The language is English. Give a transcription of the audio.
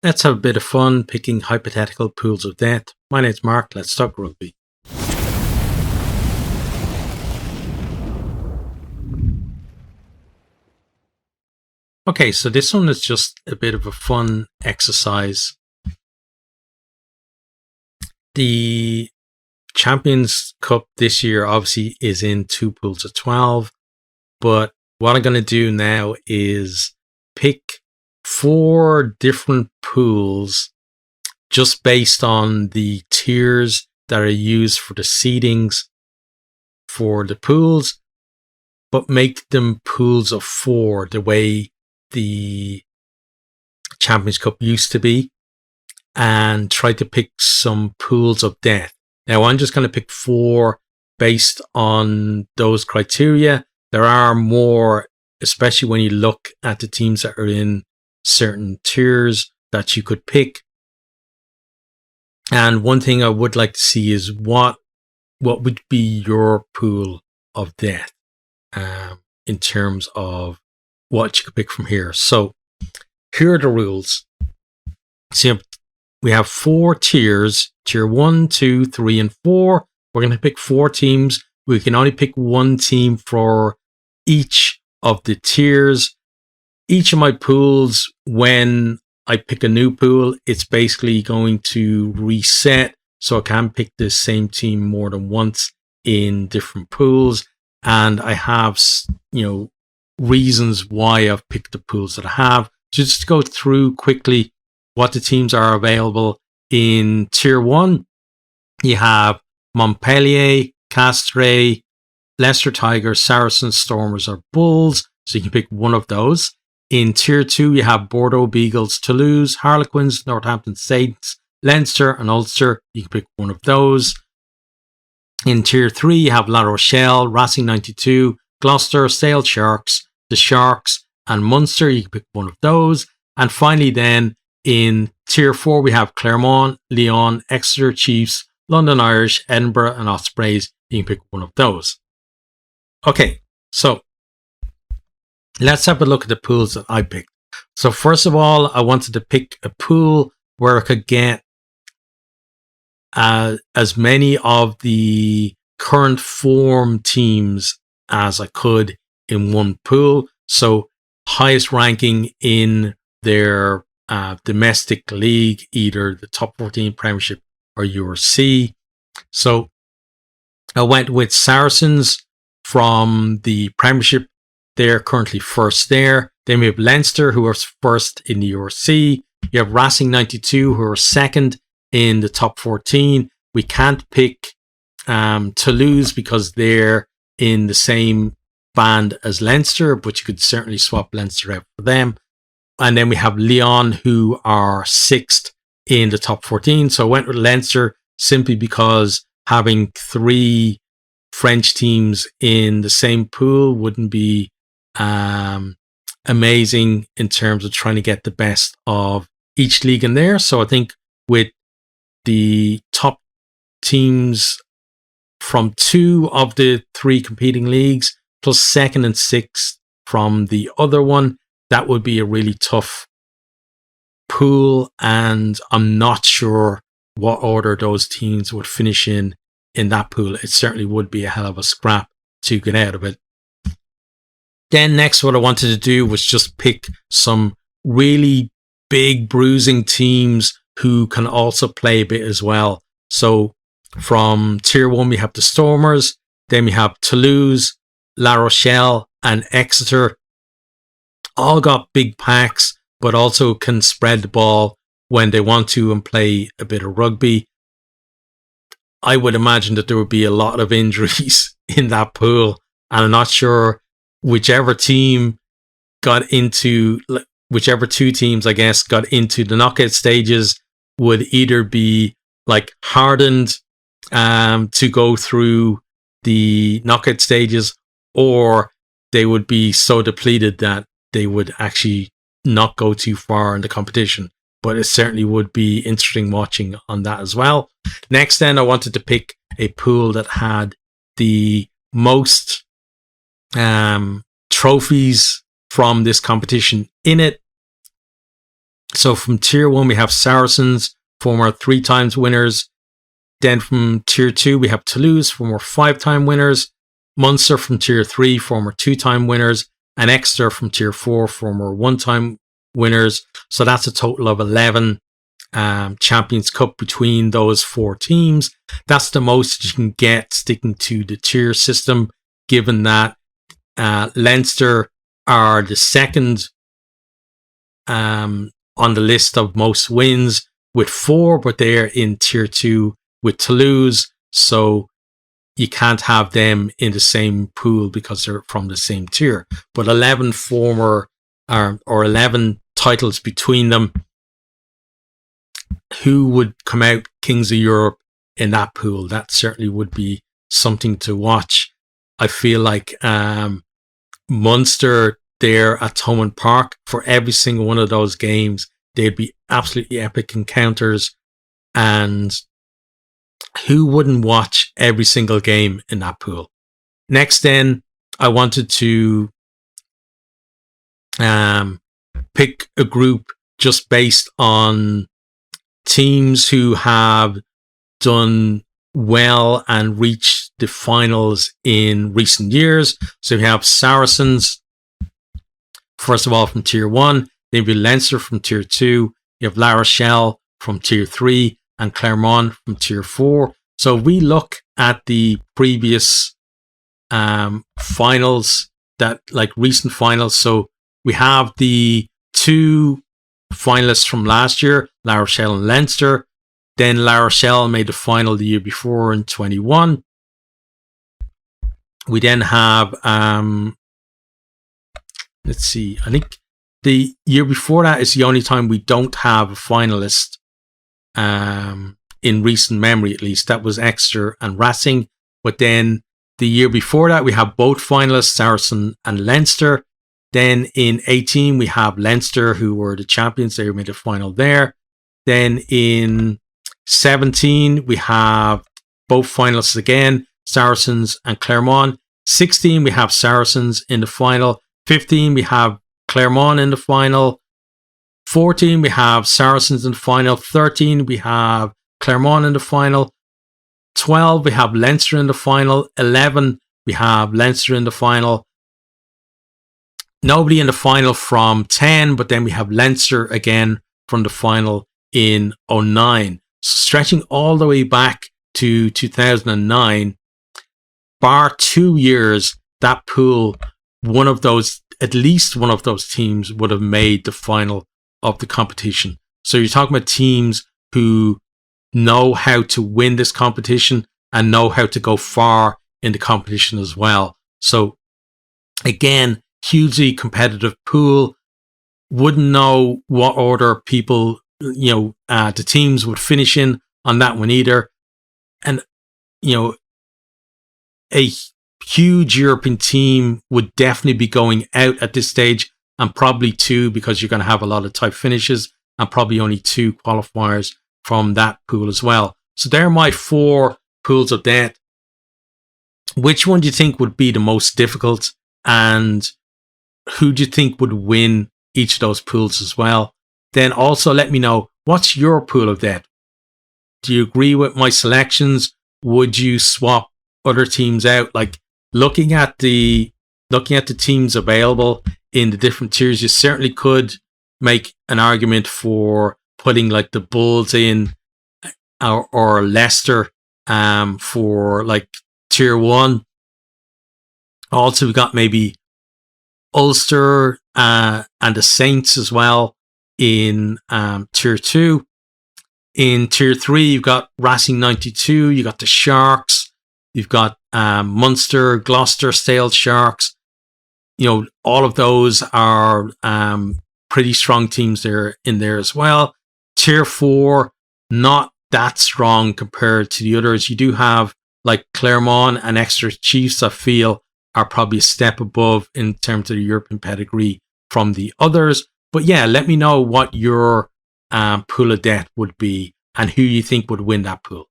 Let's have a bit of fun picking hypothetical pools of death. My name's Mark, let's talk rugby. Okay, so this one is just a bit of a fun exercise. The Champions Cup this year obviously is in 2 pools of 12, but what I'm going to do now is pick 4 different pools just based on the tiers that are used for the seedings for the pools, but make them pools of 4 the way the Champions Cup used to be, and try to pick some pools of death. Now I'm just going to pick 4 based on those criteria. There are more, especially when you look at the teams that are in certain tiers that you could pick. And one thing I would like to see is what would be your pool of death in terms of what you could pick from here. So here are the rules. So we have 4 tiers, tier 1, 2, 3, and 4. We're going to pick 4 teams. We can only pick 1 team for each of the tiers. Each of my pools, when I pick a new pool, it's basically going to reset. So I can pick the same team more than once in different pools. And I have, reasons why I've picked the pools that I have. Just to go through quickly what the teams are available in tier 1. You have Montpellier, Castres, Leicester Tigers, Saracens, Stormers, or Bulls. So you can pick one of those. In tier 2, you have Bordeaux Beagles, Toulouse, Harlequins, Northampton Saints, Leinster, and Ulster. You can pick one of those. In tier 3, you have La Rochelle, Racing 92, Gloucester, Sale Sharks, the Sharks, and Munster. You can pick one of those. And finally then, in tier 4, we have Clermont, Lyon, Exeter Chiefs, London Irish, Edinburgh, and Ospreys. You can pick one of those. Okay, so let's have a look at the pools that I picked. So first of all, I wanted to pick a pool where I could get as many of the current form teams as I could in one pool. So highest ranking in their domestic league, either the top 14 Premiership or URC. So I went with Saracens from the Premiership. They're currently first there. Then we have Leinster, who are first in the URC. You have Racing 92, who are second in the top 14. We can't pick Toulouse because they're in the same band as Leinster, but you could certainly swap Leinster out for them. And then we have Lyon, who are 6th in the top 14. So I went with Leinster simply because having 3 French teams in the same pool wouldn't be amazing in terms of trying to get the best of each league in there. So I think with the top teams from 2 of the 3 competing leagues, plus 2nd and 6th from the other one, that would be a really tough pool, and I'm not sure what order those teams would finish in that pool. It certainly would be a hell of a scrap to get out of it. Then next, what I wanted to do was just pick some really big bruising teams who can also play a bit as well. So from tier 1, we have the Stormers. Then we have Toulouse, La Rochelle, and Exeter. All got big packs, but also can spread the ball when they want to and play a bit of rugby. I would imagine that there would be a lot of injuries in that pool, and I'm not sure whichever 2 teams, I guess, got into the knockout stages would either be like hardened to go through the knockout stages, or they would be so depleted that they would actually not go too far in the competition. But it certainly would be interesting watching on that as well. Next then, I wanted to pick a pool that had the most trophies from this competition in it. So from tier 1, we have Saracens, former 3 times winners. Then from tier 2, we have Toulouse, former 5-time winners. Munster from tier 3, former 2-time winners. And Exeter from tier 4, former 1-time winners. So that's a total of 11 Champions Cup between those 4 teams. That's the most you can get sticking to the tier system, given that Leinster are the second on the list of most wins with 4, but they're in tier 2 with Toulouse, so you can't have them in the same pool because they're from the same tier. But 11 former or 11 titles between them. Who would come out Kings of Europe in that pool? That certainly would be something to watch. I feel like Munster there at Thomond Park, for every single one of those games, they'd be absolutely epic encounters. And who wouldn't watch every single game in that pool? Next then, I wanted to pick a group just based on teams who have done well and reached the finals in recent years. So we have Saracens, first of all, from tier 1. Then we have Leinster from tier 2. You have La Rochelle from tier 3 and Clermont from tier 4. So if we look at the previous finals, that like recent finals. So we have the 2 finalists from last year, La Rochelle and Leinster. Then La Rochelle made the final the year before in 21. We then have, let's see, I think the year before that is the only time we don't have a finalist in recent memory, at least. That was Exeter and Racing. But then the year before that, we have both finalists, Saracen and Leinster. Then in 18, we have Leinster, who were the champions. They made a final there. Then in 17, we have both finalists again, Saracens and Clermont. 16, we have Saracens in the final. 15, we have Clermont in the final. 14, we have Saracens in the final. 13, we have Clermont in the final. 12, we have Leinster in the final. 11, we have Leinster in the final. Nobody in the final from 10, but then we have Leinster again from the final in 09. So stretching all the way back to 2009, bar 2 years, that pool, one of those, at least one of those teams would have made the final of the competition. So you're talking about teams who know how to win this competition and know how to go far in the competition as well. So again, hugely competitive pool. Wouldn't know what order people, the teams would finish in on that one either. And, a huge European team would definitely be going out at this stage, and probably 2, because you're going to have a lot of tight finishes and probably only 2 qualifiers from that pool as well. So there are my 4 pools of death. Which one do you think would be the most difficult? And who do you think would win each of those pools as well? Then also let me know, what's your pool of death? Do you agree with my selections? Would you swap other teams out? Like looking at the teams available in the different tiers, you certainly could make an argument for putting like the Bulls in or Leicester for like tier 1. Also, we've got maybe Ulster and the Saints as well in tier 2. In tier 3, you've got Racing 92, you got the Sharks, you've got Munster, Gloucester, Sale Sharks. All of those are pretty strong teams there in there as well. Tier 4, not that strong compared to the others. You do have like Clermont and Exeter Chiefs, I feel, are probably a step above in terms of the European pedigree from the others. But yeah, let me know what your pool of death would be and who you think would win that pool.